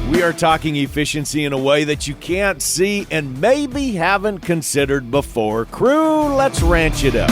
We are talking efficiency in a way that you can't see and maybe haven't considered before. Crew, let's ranch it up.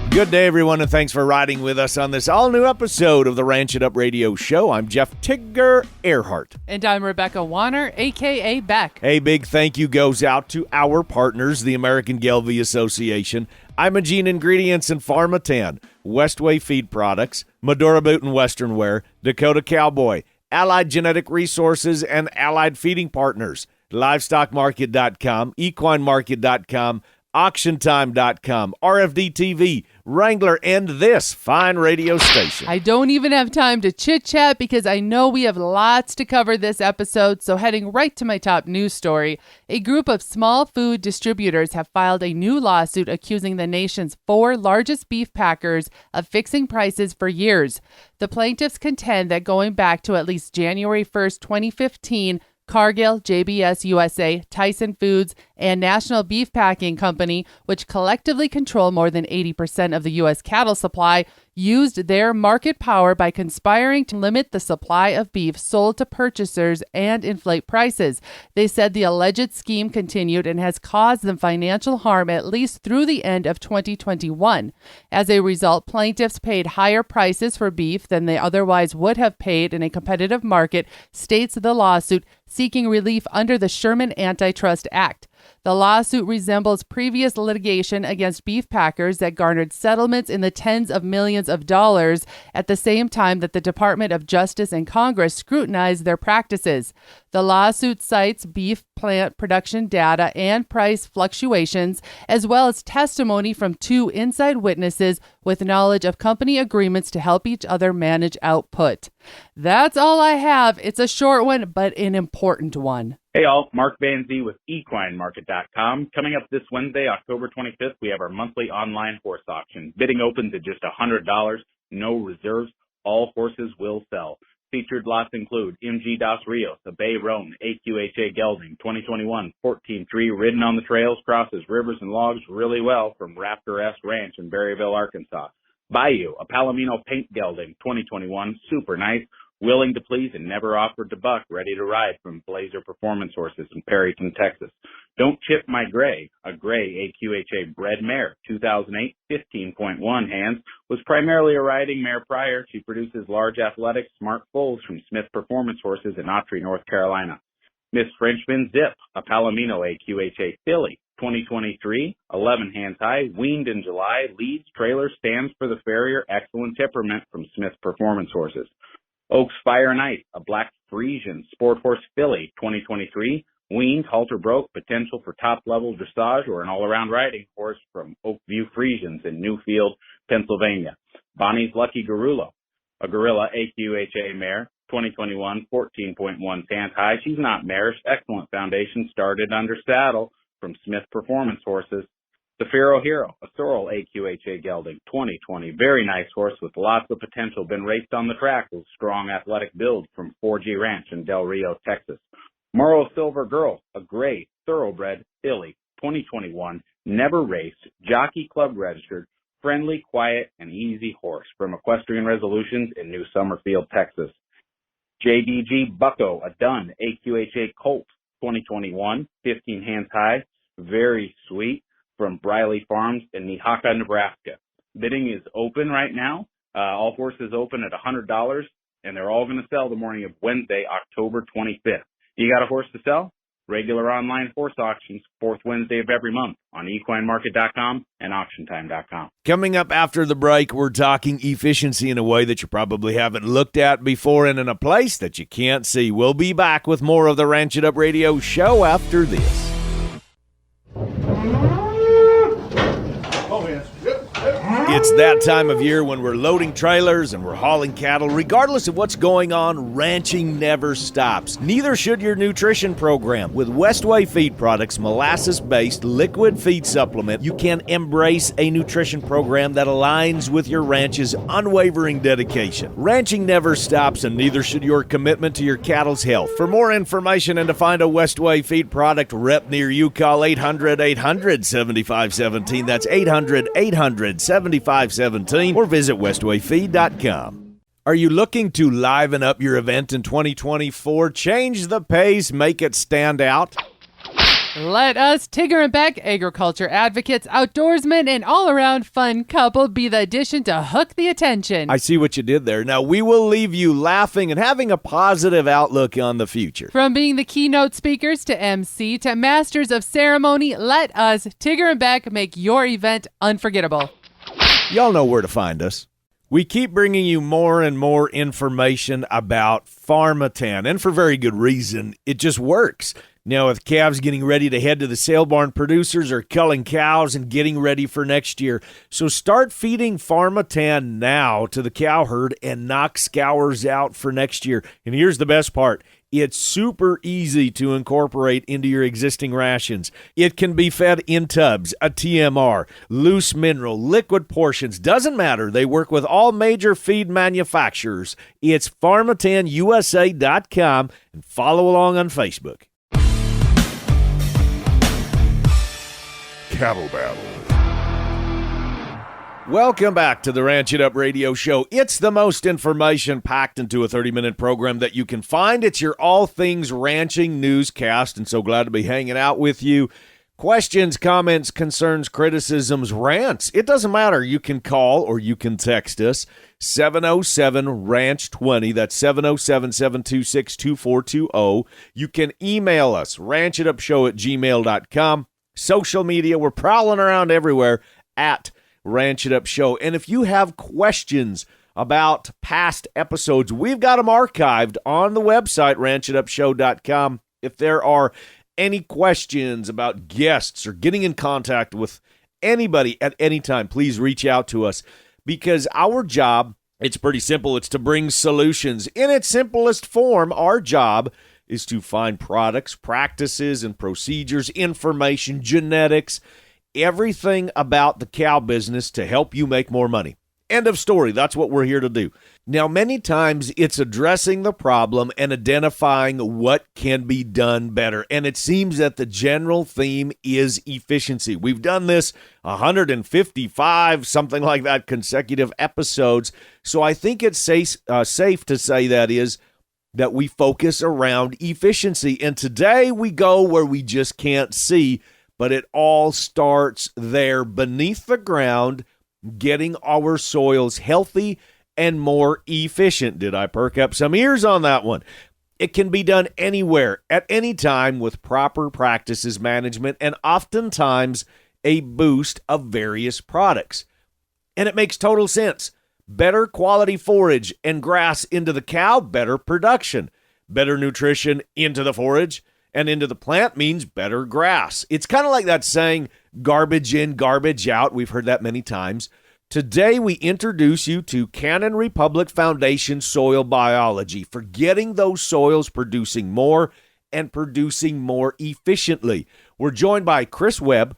Good day, everyone, and thanks for riding with us on this all-new episode of the Ranch It Up Radio Show. I'm Jeff Tigger Earhart. And I'm Rebecca Warner, a.k.a. Beck. A big thank you goes out to our partners, the American Gelbvieh Association, Imogene Ingredients and Pharmatan, Westway Feed Products, Medora Boot and Western Wear, Dakota Cowboy, Allied Genetic Resources, and Allied Feeding Partners, LivestockMarket.com, EquineMarket.com, AuctionTime.com, RFD TV, Wrangler, and this fine radio station. I don't even have time to chit-chat because I know we have lots to cover this episode, so heading right to my top news story. A group of small food distributors have filed a new lawsuit accusing the nation's 4 largest beef packers of fixing prices for years. The plaintiffs contend that going back to at least January 1st, 2015, Cargill, JBS USA, Tyson Foods, and National Beef Packing Company, which collectively control more than 80% of the U.S. cattle supply, used their market power by conspiring to limit the supply of beef sold to purchasers and inflate prices. They said the alleged scheme continued and has caused them financial harm at least through the end of 2021. As a result, plaintiffs paid higher prices for beef than they otherwise would have paid in a competitive market, states the lawsuit, seeking relief under the Sherman Antitrust Act. The lawsuit resembles previous litigation against beef packers that garnered settlements in the tens of millions of dollars at the same time that the Department of Justice and Congress scrutinized their practices. The lawsuit cites beef plant production data and price fluctuations, as well as testimony from 2 inside witnesses with knowledge of company agreements to help each other manage output. That's all I have. It's a short one, but an important one. Hey all, Mark Van Zee with EquineMarket.com. Coming up this Wednesday, October 25th, we have our monthly online horse auction. Bidding opens at just $100, no reserves. All horses will sell. Featured lots include MG Dos Rios, a Bay Roan, AQHA Gelding, 2021, 14-3, ridden on the trails, crosses rivers and logs really well from Raptor-esque Ranch in Berryville, Arkansas. Bayou, a Palomino Paint Gelding, 2021, super nice. Willing to please and never offered to buck, ready to ride from Blazer Performance Horses in Perryton, Texas. Don't Chip My Gray, a gray AQHA bred mare, 2008, 15.1 hands, was primarily a riding mare prior. She produces large athletic, smart foals from Smith Performance Horses in Autry, North Carolina. Miss Frenchman Zip, a Palomino AQHA filly, 2023, 11 hands high, weaned in July, leads, trailer, stands for the farrier, excellent temperament from Smith Performance Horses. Oaks Fire and Ice, a black Frisian sport horse filly, 2023, weaned, halter broke, potential for top-level dressage or an all-around riding horse from Oakview Frisians in Newfield, Pennsylvania. Bonnie's Lucky Gorilla, a Gorilla AQHA mare, 2021, 14.1 hands high. She's not marish, excellent foundation, started under saddle from Smith Performance Horses. The Pharaoh Hero, a sorrel AQHA gelding, 2020. Very nice horse with lots of potential. Been raced on the track with strong athletic build from 4G Ranch in Del Rio, Texas. Morrow Silver Girl, a gray thoroughbred filly, 2021. Never raced, jockey club registered, friendly, quiet, and easy horse from Equestrian Resolutions in New Summerfield, Texas. JDG Bucko, a dun AQHA colt, 2021. 15 hands high. Very sweet. From Briley Farms in Nehaka, Nebraska. Bidding is open right now. All horses open at $100, and they're all going to sell the morning of Wednesday, October 25th. You got a horse to sell? Regular online horse auctions, 4th Wednesday of every month on EquineMarket.com and AuctionTime.com. Coming up after the break, we're talking efficiency in a way that you probably haven't looked at before and in a place that you can't see. We'll be back with more of the Ranch It Up Radio Show after this. It's that time of year when we're loading trailers and we're hauling cattle. Regardless of what's going on, ranching never stops. Neither should your nutrition program. With Westway Feed Products, molasses-based liquid feed supplement, you can embrace a nutrition program that aligns with your ranch's unwavering dedication. Ranching never stops, and neither should your commitment to your cattle's health. For more information and to find a Westway Feed product rep near you, call 800-800-7517. That's 800-800-7517. 800-7517 or visit westwayfeed.com. Are you looking to liven up your event in 2024? Change the pace, make it stand out? Let us, Tigger and Beck, agriculture advocates, outdoorsmen, and all-around fun couple be the addition to hook the attention. I see what you did there. Now, we will leave you laughing and having a positive outlook on the future. From being the keynote speakers to MC to masters of ceremony, let us, Tigger and Beck, make your event unforgettable. Y'all know where to find us. We keep bringing you more and more information about Pharmatan, and for very good reason. It just works. Now, with calves getting ready to head to the sale barn, producers are culling cows and getting ready for next year. So start feeding Pharmatan now to the cow herd and knock scours out for next year. And here's the best part. It's super easy to incorporate into your existing rations. It can be fed in tubs, a TMR, loose mineral, liquid portions. Doesn't matter. They work with all major feed manufacturers. It's PharmatanuSA.com and follow along on Facebook. Cattle Battle. Welcome back to the Ranch It Up radio show. It's the most information packed into a 30-minute program that you can find. It's your all things ranching newscast, and so glad to be hanging out with you. Questions, comments, concerns, criticisms, rants. It doesn't matter. You can call or you can text us. 707-RANCH20. That's 707-726-2420. You can email us, ranchitupshow@gmail.com. Social media, we're prowling around everywhere at Ranch It Up Show. And if you have questions about past episodes, we've got them archived on the website, ranchitupshow.com. If there are any questions about guests or getting in contact with anybody at any time, please reach out to us, because our job, it's pretty simple. It's to bring solutions. In its simplest form, our job is to find products, practices, and procedures, information, genetics, everything about the cow business to help you make more money. End of story. That's what we're here to do. Now, many times it's addressing the problem and identifying what can be done better. And it seems that the general theme is efficiency. We've done this 155, something like that, consecutive episodes. So I think it's safe to say that we focus around efficiency. And today we go where we just can't see, but it all starts there beneath the ground, getting our soils healthy and more efficient. Did I perk up some ears on that one? It can be done anywhere, at any time, with proper practices management and oftentimes a boost of various products. And it makes total sense. Better quality forage and grass into the cow, better production. Better nutrition into the forage and into the plant means better grass. It's kind of like that saying, garbage in, garbage out. We've heard that many times. Today, we introduce you to Cannon Republic Foundation Soil Biology for getting those soils producing more and producing more efficiently. We're joined by Chris Webb,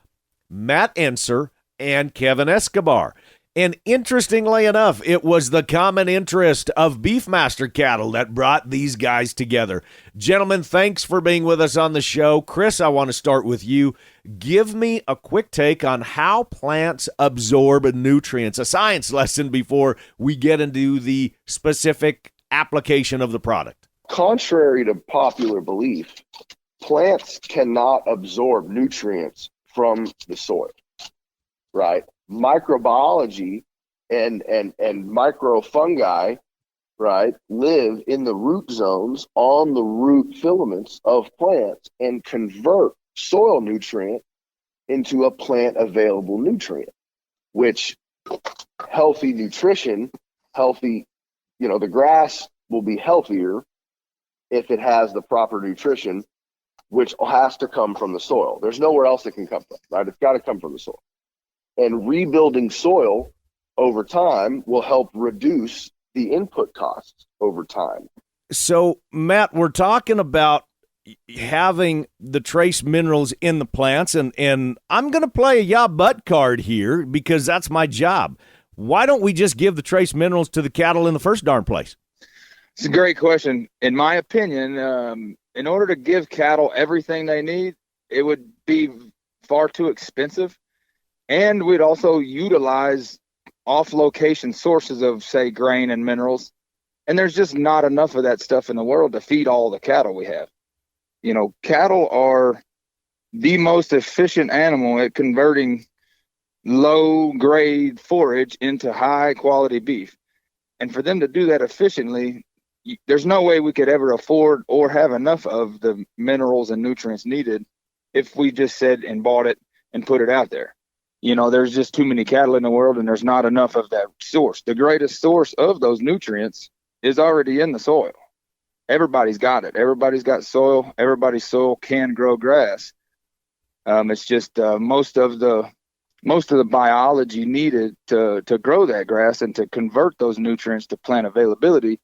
Matt Enser, and Kevin Escobar. And interestingly enough, it was the common interest of Beefmaster cattle that brought these guys together. Gentlemen, thanks for being with us on the show. Chris, I want to start with you. Give me a quick take on how plants absorb nutrients, a science lesson before we get into the specific application of the product. Contrary to popular belief, plants cannot absorb nutrients from the soil, right? Microbiology and microfungi, right, live in the root zones on the root filaments of plants and convert soil nutrient into a plant available nutrient, which healthy nutrition, the grass will be healthier if it has the proper nutrition, which has to come from the soil. There's nowhere else it can come from, right? It's got to come from the soil. And rebuilding soil over time will help reduce the input costs over time. So, Matt, we're talking about having the trace minerals in the plants, and I'm going to play a yeah but card here because that's my job. Why don't we just give the trace minerals to the cattle in the first darn place? It's a great question. In my opinion, in order to give cattle everything they need, it would be far too expensive. And we'd also utilize off-location sources of, say, grain and minerals. And there's just not enough of that stuff in the world to feed all the cattle we have. You know, cattle are the most efficient animal at converting low-grade forage into high-quality beef. And for them to do that efficiently, there's no way we could ever afford or have enough of the minerals and nutrients needed if we just said and bought it and put it out there. You know, there's just too many cattle in the world, and there's not enough of that source. The greatest source of those nutrients is already in the soil. Everybody's got it. Everybody's got soil. Everybody's soil can grow grass. It's just most of the biology needed to grow that grass and to convert those nutrients to plant availability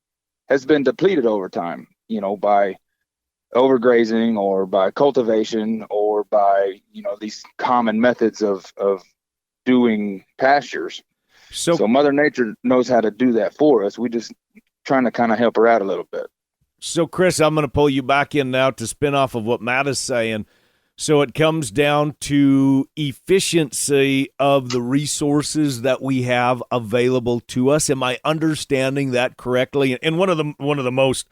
has been depleted over time, you know, by overgrazing or by cultivation or by, you know, these common methods of doing pastures. So Mother Nature knows how to do that for us. We just trying to kind of help her out a little bit. So, Chris, I'm going to pull you back in now to spin off of what Matt is saying. So it comes down to efficiency of the resources that we have available to us. Am I understanding that correctly? And one of the most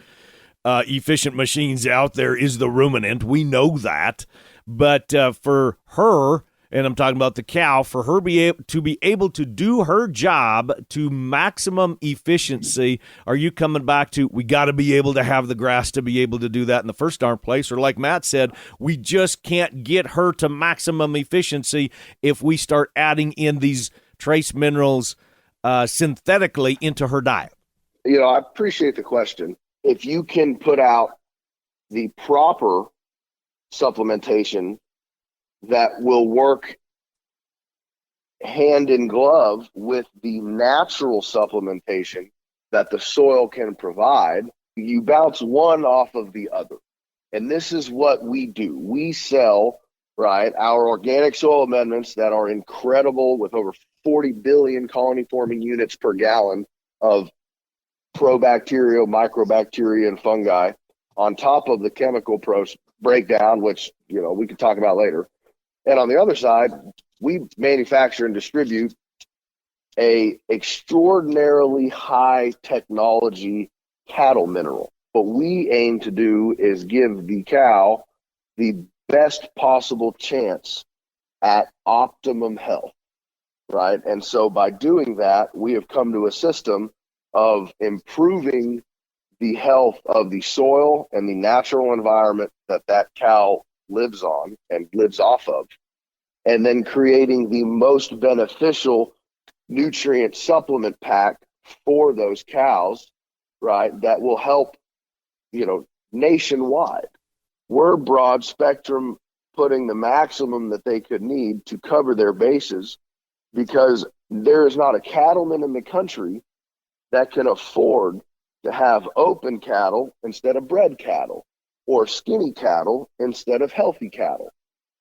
efficient machines out there is the ruminant. We know that. But for her, and I'm talking about the cow, for her to be able to do her job to maximum efficiency, are you coming back to we got to be able to have the grass to be able to do that in the first darn place? Or like Matt said, we just can't get her to maximum efficiency if we start adding in these trace minerals synthetically into her diet? You know, I appreciate the question. If you can put out the proper supplementation that will work hand in glove with the natural supplementation that the soil can provide, you bounce one off of the other. And this is what we do. We sell, right, our organic soil amendments that are incredible with over 40 billion colony forming units per gallon of probacterial, microbacteria, and fungi on top of the chemical breakdown, which, you know, we could talk about later. And on the other side, we manufacture and distribute a extraordinarily high technology cattle mineral. What we aim to do is give the cow the best possible chance at optimum health, right? And so by doing that, we have come to a system of improving the health of the soil and the natural environment that cow lives on and lives off of, and then creating the most beneficial nutrient supplement pack for those cows, right, that will help, you know, nationwide. We're broad spectrum, putting the maximum that they could need to cover their bases, because there is not a cattleman in the country that can afford to have open cattle instead of bred cattle, or skinny cattle instead of healthy cattle,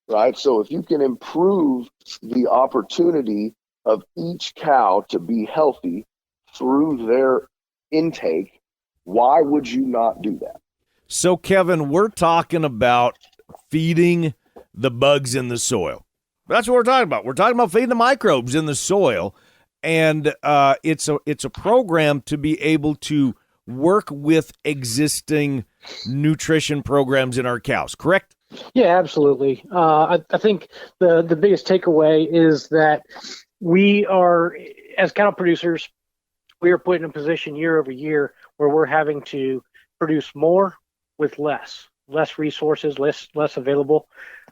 right? So if you can improve the opportunity of each cow to be healthy through their intake, why would you not do that? So, Kevin, we're talking about feeding the bugs in the soil. That's what we're talking about. We're talking about feeding the microbes in the soil, and it's a program to be able to work with existing nutrition programs in our cows, correct? Yeah, absolutely. I think the biggest takeaway is that we are, as cattle producers, we are put in a position year over year where we're having to produce more with less resources, less available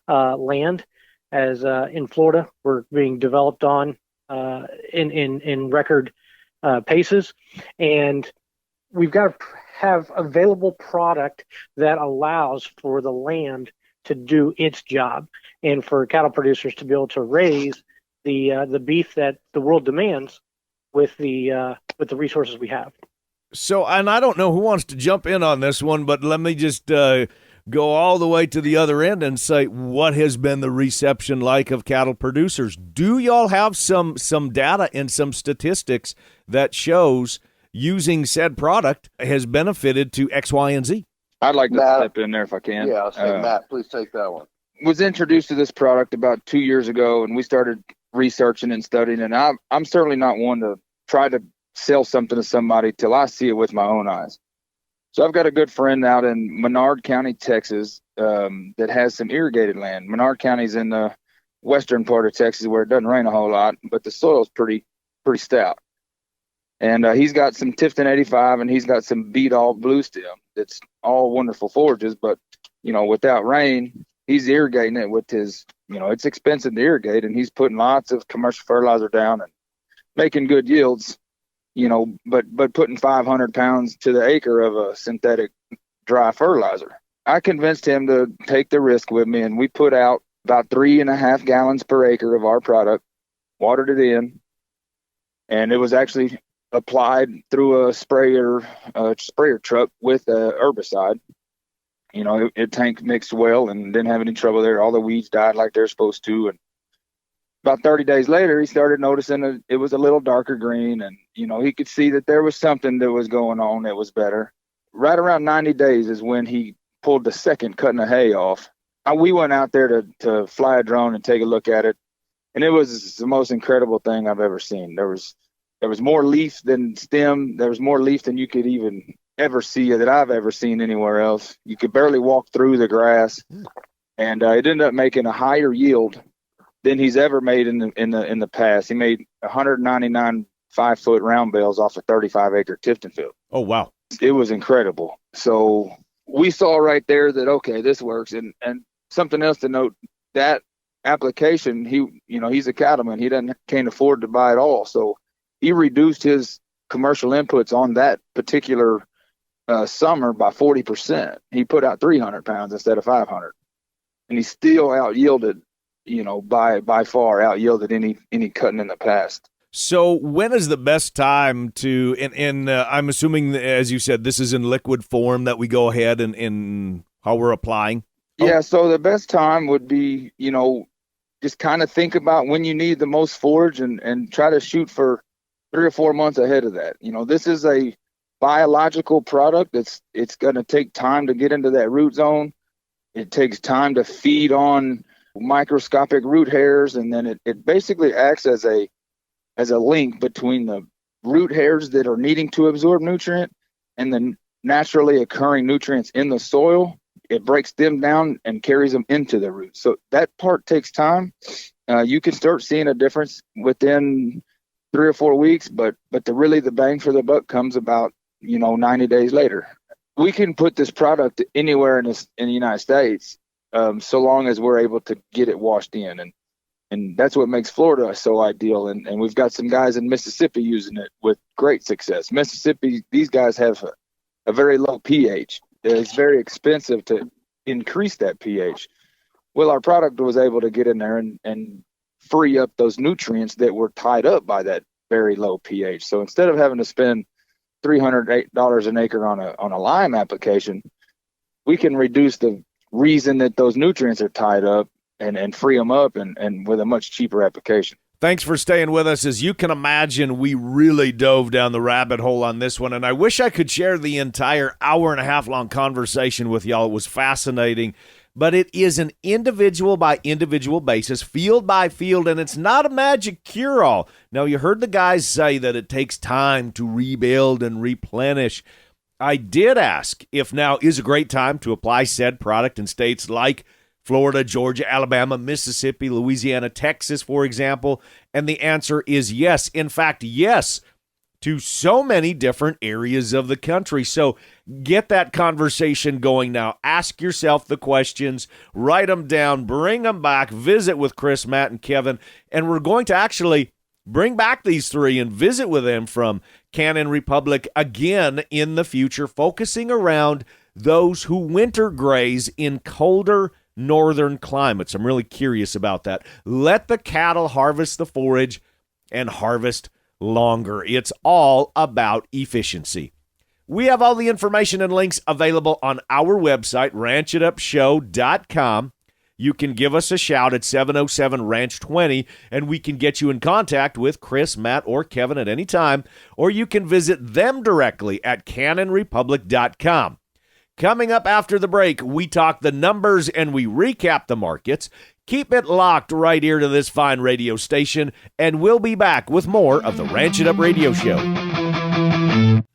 land. As in Florida, we're being developed on in record paces, and we've got to have available product that allows for the land to do its job, and for cattle producers to be able to raise the beef that the world demands with the resources we have. So, and I don't know who wants to jump in on this one, but let me just go all the way to the other end and say, what has been the reception like of cattle producers? Do y'all have some data and some statistics that shows using said product has benefited to X, Y, and Z? I'd like to step in there if I can. Yeah, Matt, please take that one. Was introduced to this product about 2 years ago, and we started researching and studying. And I'm certainly not one to try to sell something to somebody till I see it with my own eyes. So I've got a good friend out in Menard County, Texas, that has some irrigated land. Menard County's in the western part of Texas where it doesn't rain a whole lot, but the soil's pretty stout. And he's got some Tifton 85 and he's got some beat all blue stem. It's all wonderful forages, but without rain, he's irrigating it with his, it's expensive to irrigate, and he's putting lots of commercial fertilizer down and making good yields, but putting 500 pounds to the acre of a synthetic dry fertilizer. I convinced him to take the risk with me, and we put out about 3.5 gallons per acre of our product, watered it in, and it was actually applied through a sprayer truck with a herbicide. It tank mixed well and didn't have any trouble there. All the weeds died like they're supposed to. And about 30 days later, he started noticing that it was a little darker green, and he could see that there was something that was going on that was better. Right around 90 days is when he pulled the second cutting of hay off. We went out there to fly a drone and take a look at it, and it was the most incredible thing I've ever seen. There was more leaf than stem. There was more leaf than you could even ever see that I've ever seen anywhere else. You could barely walk through the grass, and it ended up making a higher yield than he's ever made in the past. He made 199 5-foot round bales off a 35-acre Tifton field. Oh, wow. It was incredible. So we saw right there that, okay, this works. And something else to note, that application, he's a cattleman. He can't afford to buy it all. So he reduced his commercial inputs on that particular summer by 40%. He put out 300 pounds instead of 500. And he still out-yielded, by far out-yielded any cutting in the past. So when is the best time to, and I'm assuming, as you said, this is in liquid form that we go ahead and how we're applying? Yeah, so the best time would be, just kind of think about when you need the most forage and try to shoot for 3 or 4 months ahead of that. This is a biological product. It's going to take time to get into that root zone. It takes time to feed on microscopic root hairs, and then it basically acts as a link between the root hairs that are needing to absorb nutrient and the naturally occurring nutrients in the soil. It breaks them down and carries them into the roots. So that part takes time. You can start seeing a difference within 3 or 4 weeks, but the bang for the buck comes about 90 days later. We can put this product anywhere in the United States, so long as we're able to get it washed in, and that's what makes Florida so ideal. And we've got some guys in Mississippi using it with great success. Mississippi, these guys have a very low pH. It's very expensive to increase that pH. Well, our product was able to get in there and free up those nutrients that were tied up by that very low pH. So instead of having to spend $308 an acre on a lime application, we can reduce the reason that those nutrients are tied up and free them up and with a much cheaper application. Thanks for staying with us. As you can imagine, we really dove down the rabbit hole on this one, and I wish I could share the entire hour-and-a-half long conversation with y'all. It was fascinating, but it is an individual-by-individual basis, field by field, and it's not a magic cure-all. Now, you heard the guys say that it takes time to rebuild and replenish. I did ask if now is a great time to apply said product in states like Florida, Georgia, Alabama, Mississippi, Louisiana, Texas, for example, and the answer is yes. In fact, yes, to so many different areas of the country. So get that conversation going now. Ask yourself the questions, write them down, bring them back, visit with Chris, Matt, and Kevin, and we're going to actually bring back these three and visit with them from Cannon Republic again in the future, focusing around those who winter graze in colder northern climates. I'm really curious about that. Let the cattle harvest the forage and harvest longer. It's all about efficiency. We have all the information and links available on our website, ranchitupshow.com. You can give us a shout at 707-RANCH-20, and we can get you in contact with Chris, Matt, or Kevin at any time, or you can visit them directly at cannonrepublic.com. Coming up after the break, we talk the numbers and we recap the markets. Keep it locked right here to this fine radio station, and we'll be back with more of the Ranch It Up Radio Show.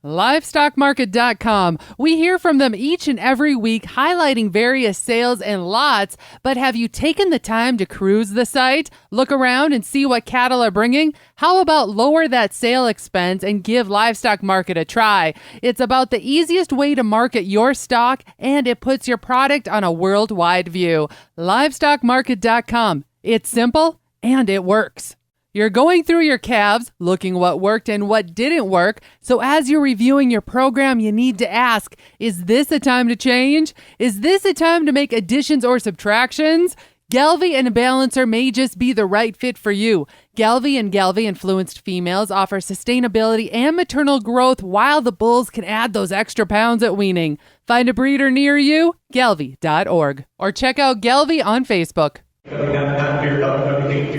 Livestockmarket.com. We hear from them each and every week, highlighting various sales and lots, but have you taken the time to cruise the site, look around and see what cattle are bringing? How about lower that sale expense and give Livestock Market a try? It's about the easiest way to market your stock, and it puts your product on a worldwide view. Livestockmarket.com. It's simple and it works. You're going through your calves, looking what worked and what didn't work. So as you're reviewing your program, you need to ask, is this a time to change? Is this a time to make additions or subtractions? Galvy and Balancer may just be the right fit for you. Galvy and Galvy-influenced females offer sustainability and maternal growth, while the bulls can add those extra pounds at weaning. Find a breeder near you, galvy.org, or check out Galvy on Facebook.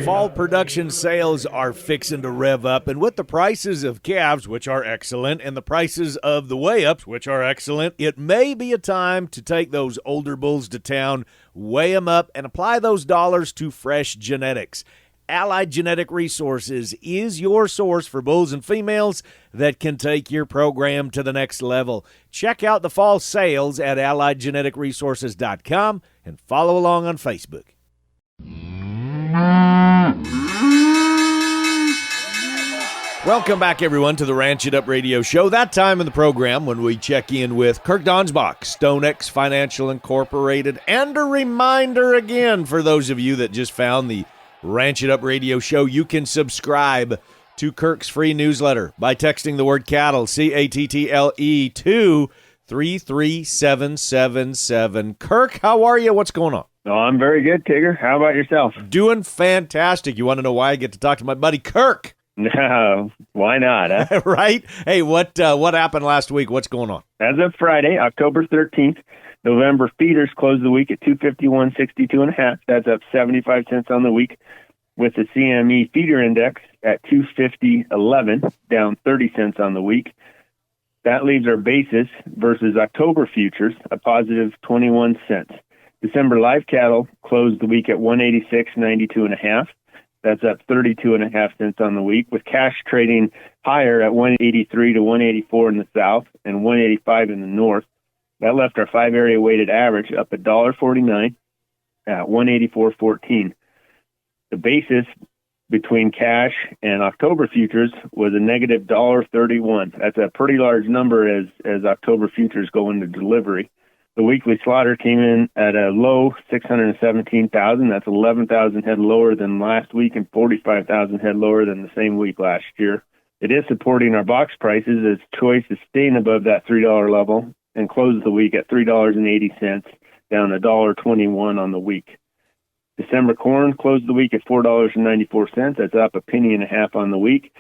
Fall production sales are fixing to rev up, and with the prices of calves, which are excellent, and the prices of the weigh-ups, which are excellent, it may be a time to take those older bulls to town, weigh them up, and apply those dollars to fresh genetics. Allied Genetic Resources is your source for bulls and females that can take your program to the next level. Check out the fall sales at AlliedGeneticResources.com and follow along on Facebook. Welcome back, everyone, to the Ranch It Up Radio Show. That time in the program when we check in with Kirk Donsbach, StoneX Financial Incorporated. And a reminder again, for those of you that just found the Ranch It Up Radio Show, you can subscribe to Kirk's free newsletter by texting the word cattle, CATTLE, to 33777. Kirk, how are you? What's going on? Oh, I'm very good, Tigger. How about yourself? Doing fantastic. You want to know why I get to talk to my buddy Kirk? No, why not? Huh? Right? Hey, what happened last week? What's going on? As of Friday, October 13th, November feeders closed the week at 251.62.5. That's up 75 cents on the week, with the CME feeder index at 250.11, down 30 cents on the week. That leaves our basis versus October futures a positive 21 cents. December live cattle closed the week at 186.92.5. That's up 32.5 cents on the week, with cash trading higher at 183 to 184 in the south and 185 in the north. That left our 5-area weighted average up $1.49 at 184.14. The basis between cash and October futures was a negative $1.31. That's a pretty large number as October futures go into delivery. The weekly slaughter came in at a low 617,000. That's 11,000 head lower than last week and 45,000 head lower than the same week last year. It is supporting our box prices as choice is staying above that $3 level and closed the week at $3.80, down $1.21 on the week. December corn closed the week at $4.94. That's up a penny and a half on the week.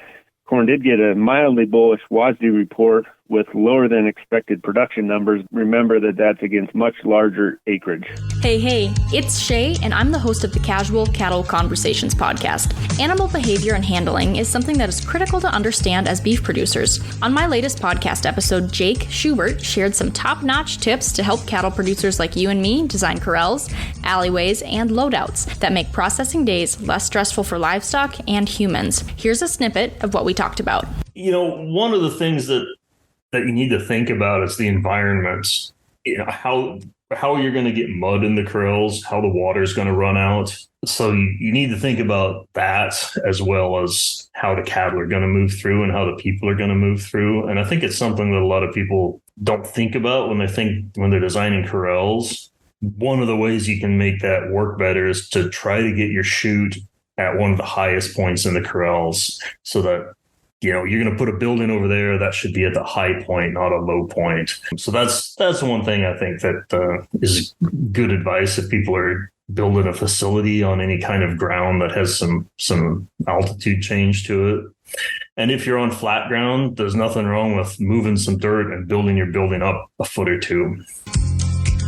Corn did get a mildly bullish WASDE report with lower than expected production numbers. Remember that that's against much larger acreage. Hey, it's Shay, and I'm the host of the Casual Cattle Conversations podcast. Animal behavior and handling is something that is critical to understand as beef producers. On my latest podcast episode, Jake Schubert shared some top-notch tips to help cattle producers like you and me design corrals, alleyways, and loadouts that make processing days less stressful for livestock and humans. Here's a snippet of what we talked about. You know, one of the things that you need to think about is the environment. You know, how you're going to get mud in the corrals, how the water's going to run out. So you need to think about that, as well as how the cattle are going to move through and how the people are going to move through. And I think it's something that a lot of people don't think about when they're designing corrals. One of the ways you can make that work better is to try to get your chute at one of the highest points in the corrals, so that, you know, you're going to put a building over there that should be at the high point, not a low point. So that's one thing I think that is good advice if people are building a facility on any kind of ground that has some altitude change to it. And if you're on flat ground, there's nothing wrong with moving some dirt and building your building up a foot or two.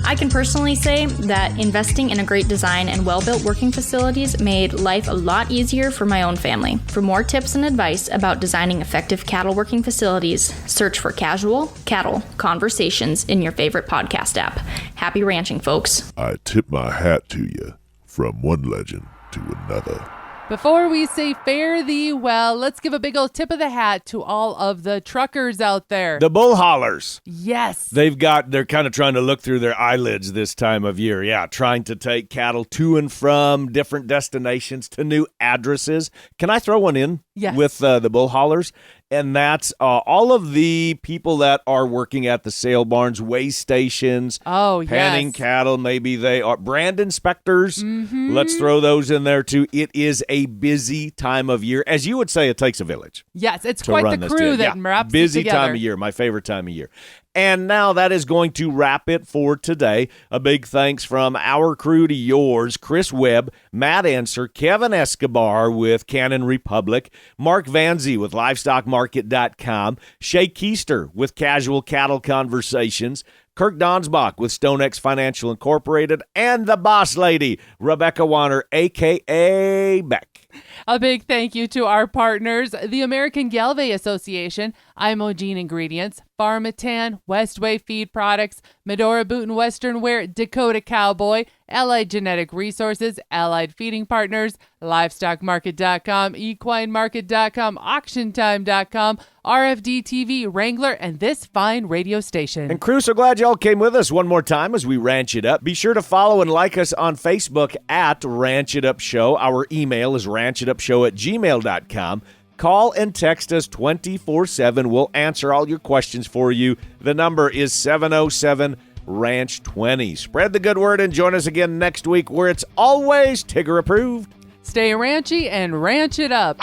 I can personally say that investing in a great design and well-built working facilities made life a lot easier for my own family. For more tips and advice about designing effective cattle working facilities, search for Casual Cattle Conversations in your favorite podcast app. Happy ranching, folks. I tip my hat to you, from one legend to another. Before we say fare thee well, let's give a big old tip of the hat to all of the truckers out there. The bull haulers. Yes. They're kind of trying to look through their eyelids this time of year. Yeah, trying to take cattle to and from different destinations to new addresses. Can I throw one in? Yes. With the bull haulers? And that's all of the people that are working at the sale barns, weigh stations, panning cattle. Maybe they are brand inspectors. Mm-hmm. Let's throw those in there too. It is a busy time of year. As you would say, it takes a village. Yes, it's quite the crew that wraps it busy together. Time of year, my favorite time of year. And now that is going to wrap it for today. A big thanks from our crew to yours, Chris Webb, Matt Enser, Kevin Escobar with Cannon Republic, Mark Vanzi with LivestockMarket.com, Shay Keister with Casual Cattle Conversations, Kirk Donsbach with StoneX Financial Incorporated, and the boss lady, Rebecca Warner, a.k.a. Beck. A big thank you to our partners, the American Galvay Association, Imogene Ingredients, Pharmatan, Westway Feed Products, Medora Boot and Western Wear, Dakota Cowboy, Allied Genetic Resources, Allied Feeding Partners, LivestockMarket.com, EquineMarket.com, AuctionTime.com, RFD TV, Wrangler, and this fine radio station. And crew, so glad y'all came with us one more time as we ranch it up. Be sure to follow and like us on Facebook at Ranch It Up Show. Our email is ranchitupshow@gmail.com. Call and text us 24/7. We'll answer all your questions for you. The number is 707-RANCH-20. Spread the good word and join us again next week where it's always Tigger approved. Stay ranchy and ranch it up.